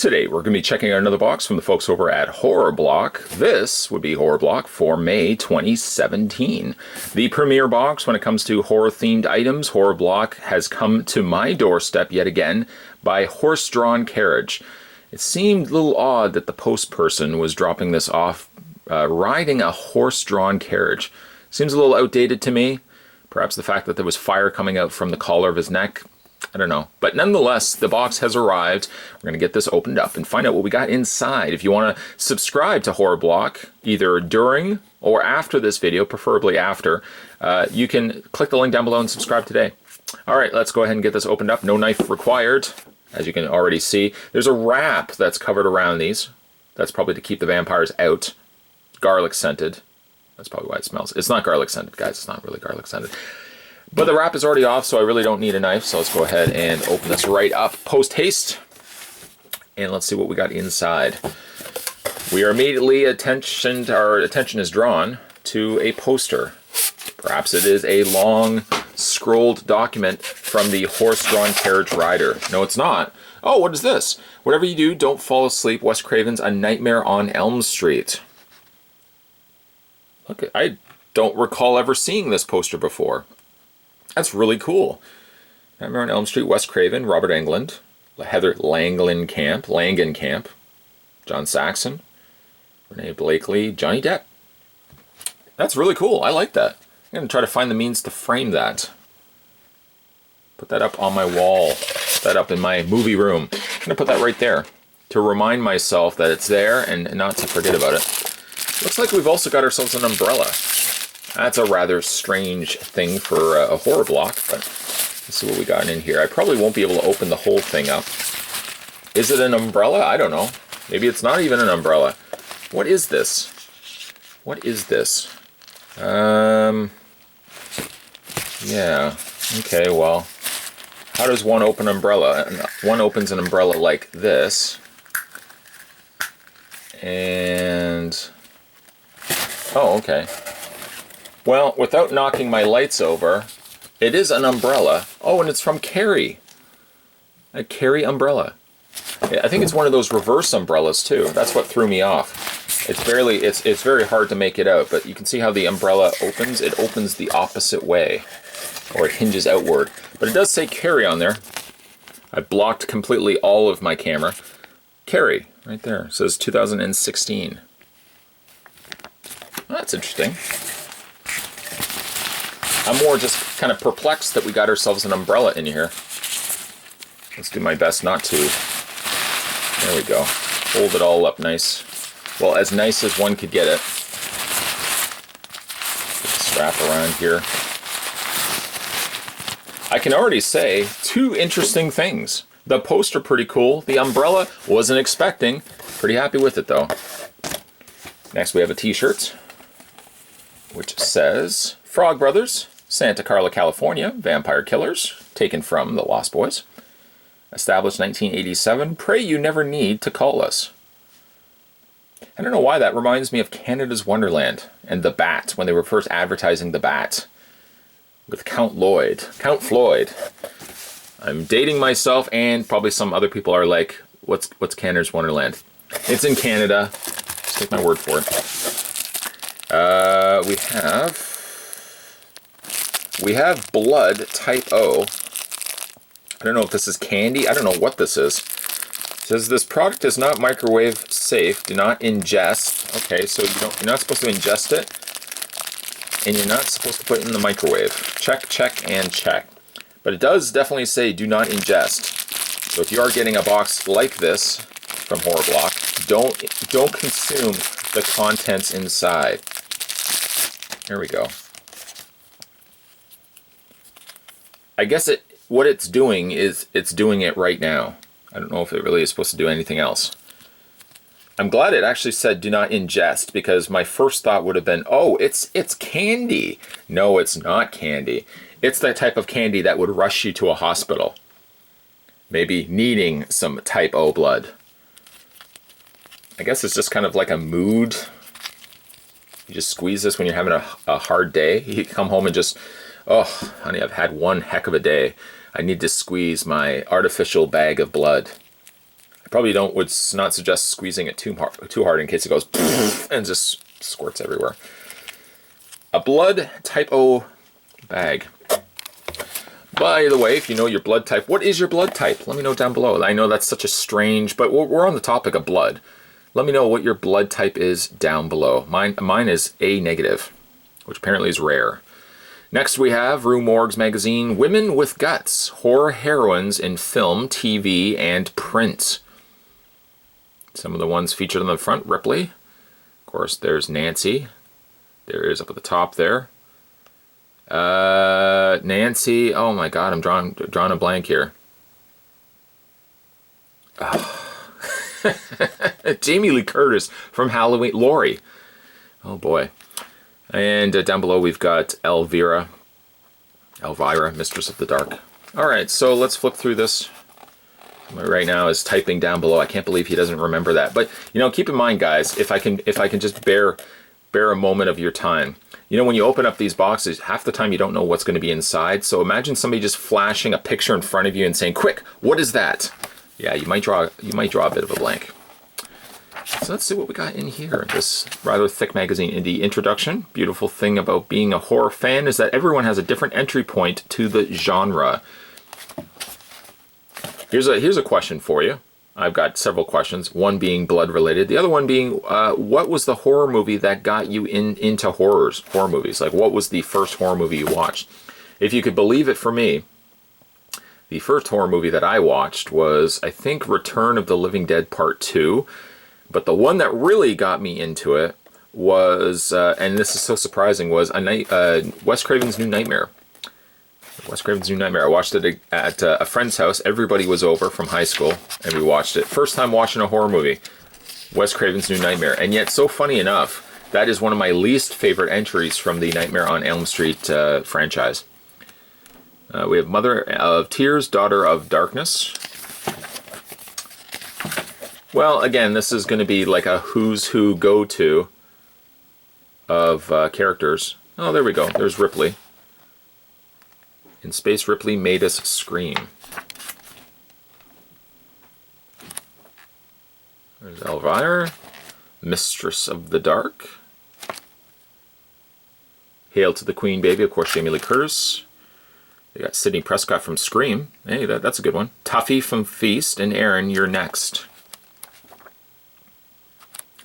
Today we're going to be checking out another box from the folks over at Horror Block. This would be Horror Block for May 2017. The premier box when it comes to horror-themed items. Horror Block has come to my doorstep yet again by horse-drawn carriage. It seemed a little odd that the post person was dropping this off riding a horse-drawn carriage. Seems a little outdated to me. Perhaps the fact that there was fire coming out from the collar of his neck. I don't know. But nonetheless, the box has arrived. We're going to get this opened up and find out what we got inside. If you want to subscribe to Horror Block, either during or after this video, preferably after, you can click the link down below and subscribe today. All right, let's go ahead and get this opened up. No knife required, as you can already see. There's a wrap that's covered around these. That's probably to keep the vampires out. Garlic scented. That's probably why it smells. It's not garlic scented, guys. It's not really garlic scented. But the wrap is already off, so I really don't need a knife. So let's go ahead and open this right up post-haste. And let's see what we got inside. We are immediately our attention is drawn to a poster. Perhaps it is a long scrolled document from the horse-drawn carriage rider. No, it's not. Oh, what is this? Whatever you do, don't fall asleep. Wes Craven's A Nightmare on Elm Street. Look, I don't recall ever seeing this poster before. That's really cool. Nightmare on Elm Street, Wes Craven, Robert Englund, Heather Langenkamp, John Saxon, Renee Blakely, Johnny Depp. That's really cool. I like that. I'm going to try to find the means to frame that. Put that up on my wall. Put that up in my movie room. I'm going to put that right there to remind myself that it's there and not to forget about it. Looks like we've also got ourselves an umbrella. That's a rather strange thing for a horror block, but let's see what we got in here. I probably won't be able to open the whole thing up. Is it an umbrella? I don't know. Maybe it's not even an umbrella. What is this? What is this? Yeah. Okay, well, how does one open an umbrella? One opens an umbrella like this. And... oh, okay. Well, without knocking my lights over, it is an umbrella. Oh, and it's from Carrie. A Carrie Umbrella. I think it's one of those reverse umbrellas too. That's what threw me off. It's very hard to make it out, but you can see how the umbrella opens. It opens the opposite way, or it hinges outward. But it does say Carrie on there. I blocked completely all of my camera. Carrie, right there. It says 2016. Well, that's interesting. I'm more just kind of perplexed that we got ourselves an umbrella in here. Let's do my best not to. There we go. Hold it all up nice. Well, as nice as one could get it. Strap around here. I can already say two interesting things. The poster pretty cool. The umbrella wasn't expecting. Pretty happy with it though. Next we have a t-shirt, which says Frog Brothers, Santa Carla, California, Vampire Killers, taken from The Lost Boys. Established 1987, pray you never need to call us. I don't know why that reminds me of Canada's Wonderland and The Bat, when they were first advertising The Bat with Count Floyd. I'm dating myself, and probably some other people are like, what's Canada's Wonderland? It's in Canada. Just take my word for it. We have blood type O. I don't know if this is candy. I don't know what this is. It says this product is not microwave safe. Do not ingest. Okay, so you're not supposed to ingest it, and you're not supposed to put it in the microwave. Check, check, and check. But it does definitely say do not ingest. So if you are getting a box like this from Horror Block, don't consume the contents inside. There we go. I guess what it's doing is it's doing it right now. I don't know if it really is supposed to do anything else. I'm glad it actually said do not ingest, because my first thought would have been, oh, it's candy. No, it's not candy. It's that type of candy that would rush you to a hospital. Maybe needing some type O blood. I guess it's just kind of like a mood. You just squeeze this when you're having a hard day. You come home and just, oh, honey, I've had one heck of a day. I need to squeeze my artificial bag of blood. I Probably would not suggest squeezing it too hard in case it goes and just squirts everywhere. A blood type O bag. By the way, if you know your blood type, what is your blood type? Let me know down below. I know that's such a strange, but we're on the topic of blood. Let me know what your blood type is down below. Mine is A negative, which apparently is rare. Next we have Rue Morgue's magazine, Women with Guts, Horror Heroines in Film, TV, and Print. Some of the ones featured on the front, Ripley. Of course, there's Nancy. There is up at the top there. Nancy, oh my god, I'm drawing a blank here. Jamie Lee Curtis from Halloween. Laurie. Oh boy. And down below we've got Elvira, Mistress of the Dark. Alright, so let's flip through this. Right now is typing down below. I can't believe he doesn't remember that. But, you know, keep in mind, guys, if I can just bear a moment of your time. You know, when you open up these boxes, half the time you don't know what's going to be inside. So imagine somebody just flashing a picture in front of you and saying, "Quick, what is that?" Yeah, you might draw a bit of a blank. So let's see what we got in here. This rather thick magazine. In the introduction, beautiful thing about being a horror fan is that everyone has a different entry point to the genre. Here's a question for you. I've got several questions. One being blood related. The other one being, what was the horror movie that got you into horror movies? Like, what was the first horror movie you watched? If you could believe it, for me, the first horror movie that I watched was, I think, Return of the Living Dead Part 2. But the one that really got me into it was, and this is so surprising, was Wes Craven's New Nightmare. Wes Craven's New Nightmare. I watched it at a friend's house. Everybody was over from high school, and we watched it. First time watching a horror movie, Wes Craven's New Nightmare. And yet, so funny enough, that is one of my least favorite entries from the Nightmare on Elm Street franchise. We have Mother of Tears, Daughter of Darkness. Well, again, this is going to be like a who's who go-to of characters. Oh, there we go. There's Ripley. In Space, Ripley Made Us Scream. There's Elvira, Mistress of the Dark. Hail to the Queen, Baby, of course, Jamie Lee Curtis. They got Sidney Prescott from Scream. Hey, that's a good one. Tuffy from Feast, and Aaron, You're Next.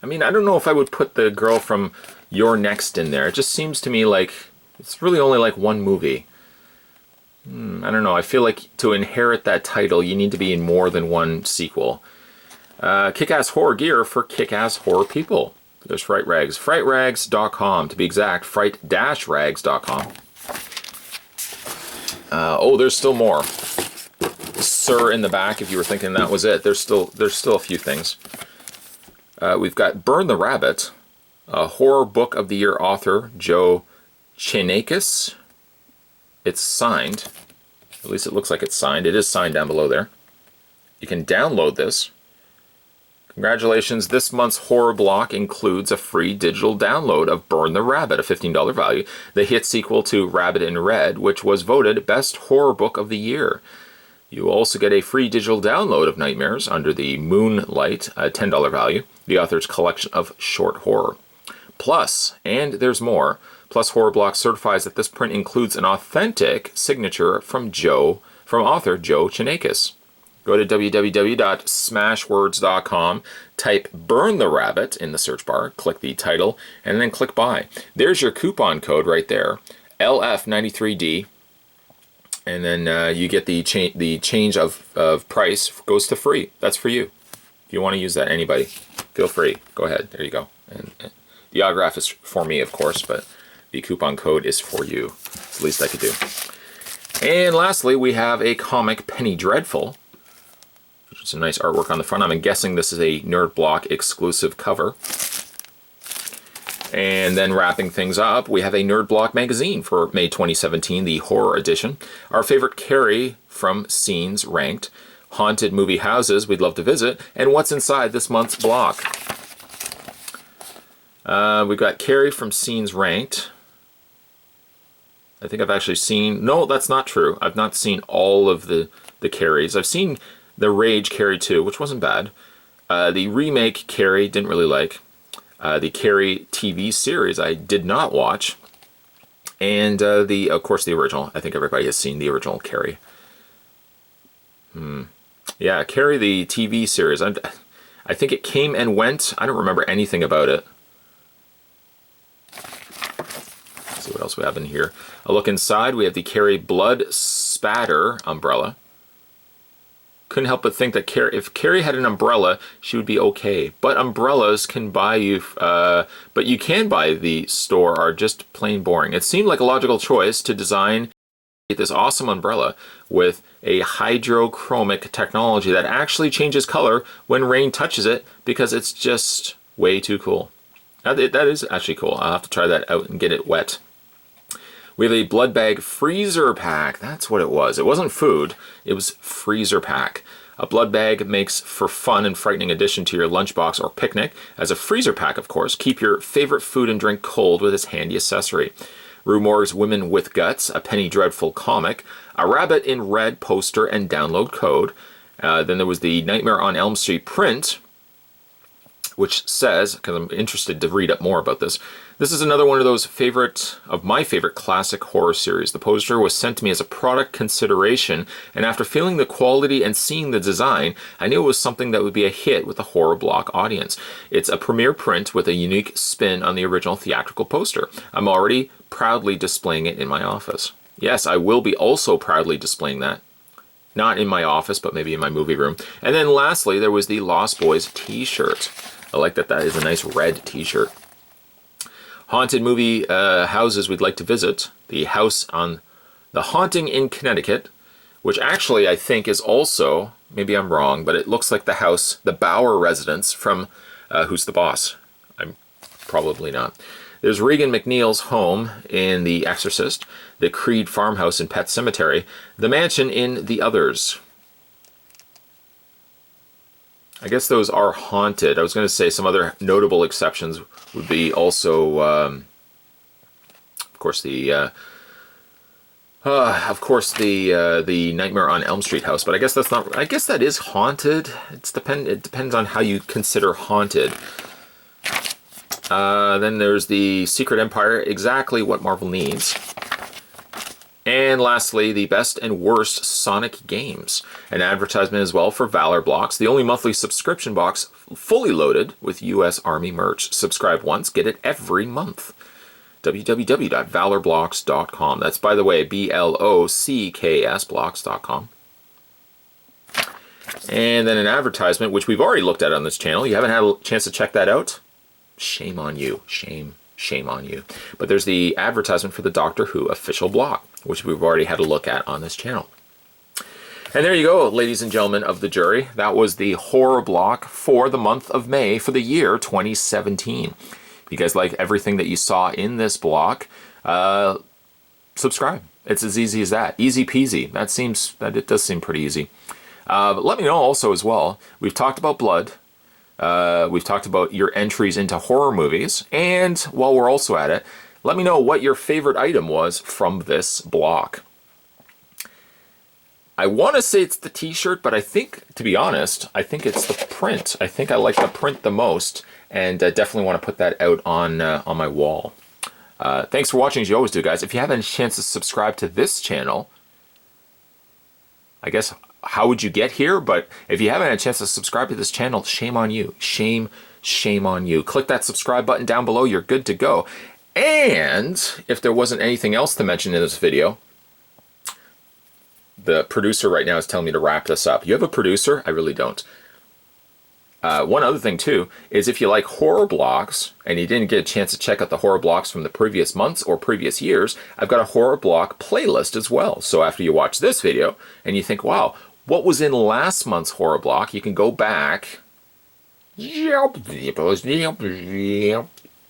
I mean, I don't know if I would put the girl from You're Next in there. It just seems to me like it's really only like one movie. I don't know. I feel like to inherit that title, you need to be in more than one sequel. Kick-ass horror gear for kick-ass horror people. There's Fright Rags. FrightRags.com, to be exact. Fright-rags.com. Oh, there's still more. Sir in the back, if you were thinking that was it. There's still a few things. We've got Burn the Rabbit, a horror book of the year author, Joe Chinakis. It's signed. At least it looks like it's signed. It is signed down below there. You can download this. Congratulations, this month's horror block includes a free digital download of Burn the Rabbit, a $15 value, the hit sequel to Rabbit in Red, which was voted Best Horror Book of the Year. You will also get a free digital download of Nightmares Under the Moonlight, a $10 value, the author's collection of short horror. Plus, and there's more, Plus Horror Block certifies that this print includes an authentic signature from author Joe Chinakis. Go to www.smashwords.com, type Burn the Rabbit in the search bar, click the title, and then click buy. There's your coupon code right there, LF93D, and then you get the change of price goes to free. That's for you. If you want to use that, anybody, feel free. Go ahead. There you go. And the autograph is for me, of course, but the coupon code is for you. It's the least I could do. And lastly, we have a comic, Penny Dreadful. Some nice artwork on the front. I'm guessing this is a Nerd Block exclusive cover. And then wrapping things up, we have a Nerd Block magazine for May 2017, the horror edition. Our favorite Carrie from Scenes ranked, haunted movie houses we'd love to visit, and what's inside this month's block. We've got Carrie from Scenes ranked. I think I've actually seen... No, that's not true. I've not seen all of the Carries. I've seen The Rage Carrie 2, which wasn't bad. The remake Carrie, didn't really like. The Carrie TV series, I did not watch. And of course, the original. I think everybody has seen the original Carrie. Yeah, Carrie, the TV series. I think it came and went. I don't remember anything about it. Let's see what else we have in here. A look inside. We have the Carrie Blood Spatter umbrella. Couldn't help but think that if Carrie had an umbrella, she would be okay. But umbrellas can buy you, but you can buy the store are just plain boring. It seemed like a logical choice to design this awesome umbrella with a hydrochromic technology that actually changes color when rain touches it because it's just way too cool. That is actually cool. I'll have to try that out and get it wet. We have a blood bag freezer pack. That's what it was. It wasn't food. It was freezer pack. A blood bag makes for fun and frightening addition to your lunchbox or picnic. As a freezer pack, of course, keep your favorite food and drink cold with this handy accessory. Rue Morgue's Women with Guts, a Penny Dreadful comic, a Rabbit in Red poster and download code. Then there was the Nightmare on Elm Street print, which says, because I'm interested to read up more about this, this is another one of those my favorite classic horror series. The poster was sent to me as a product consideration, and after feeling the quality and seeing the design, I knew it was something that would be a hit with the horror block audience. It's a premiere print with a unique spin on the original theatrical poster. I'm already proudly displaying it in my office. Yes, I will be also proudly displaying that. Not in my office, but maybe in my movie room. And then lastly, there was the Lost Boys t-shirt. I like that is a nice red t-shirt. Haunted movie houses we'd like to visit. The house on The Haunting in Connecticut, which actually I think is also, maybe I'm wrong, but it looks like the house, the Bauer residence from Who's the Boss? I'm probably not. There's Regan McNeil's home in The Exorcist, the Creed farmhouse in Pet Sematary, the mansion in The Others. I guess those are haunted. I was going to say some other notable exceptions would be also, of course, the Nightmare on Elm Street house. But I guess that's not. I guess that is haunted. It depends on how you consider haunted. Then there's the Secret Empire, exactly what Marvel needs. And lastly, the best and worst Sonic games. An advertisement as well for Valor Blocks, the only monthly subscription box fully loaded with US Army merch. Subscribe once, get it every month. www.valorblocks.com. That's, by the way, BLOCKS blocks.com. And then an advertisement, which we've already looked at on this channel. You haven't had a chance to check that out? Shame on you. Shame on you. But there's the advertisement for the Doctor Who official block, which we've already had a look at on this channel. And there you go, ladies and gentlemen of the jury. That was the horror block for the month of May for the year 2017. If you guys like everything that you saw in this block, subscribe. It's as easy as that. Easy peasy. It does seem pretty easy. But let me know also as well. We've talked about blood. We've talked about your entries into horror movies, and while we're also at it, let me know what your favorite item was from this block. I want to say it's the t-shirt, but I think, to be honest, I think it's the print. I think I like the print the most, and definitely want to put that out on my wall. Thanks for watching, as you always do, guys. If you haven't had a chance to subscribe to this channel, I guess, how would you get here? But if you haven't had a chance to subscribe to this channel, shame on you. Shame on you. Click that subscribe button down below. You're good to go. And if there wasn't anything else to mention in this video, the producer right now is telling me to wrap this up. You have a producer? I really don't. One other thing too is if you like horror blocks and you didn't get a chance to check out the horror blocks from the previous months or previous years, I've got a horror block playlist as well. So after you watch this video and you think, wow, what was in last month's horror block, you can go back, go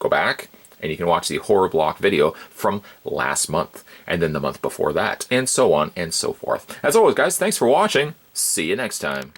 back, and you can watch the horror block video from last month, and then the month before that, and so on and so forth. As always, guys, thanks for watching. See you next time.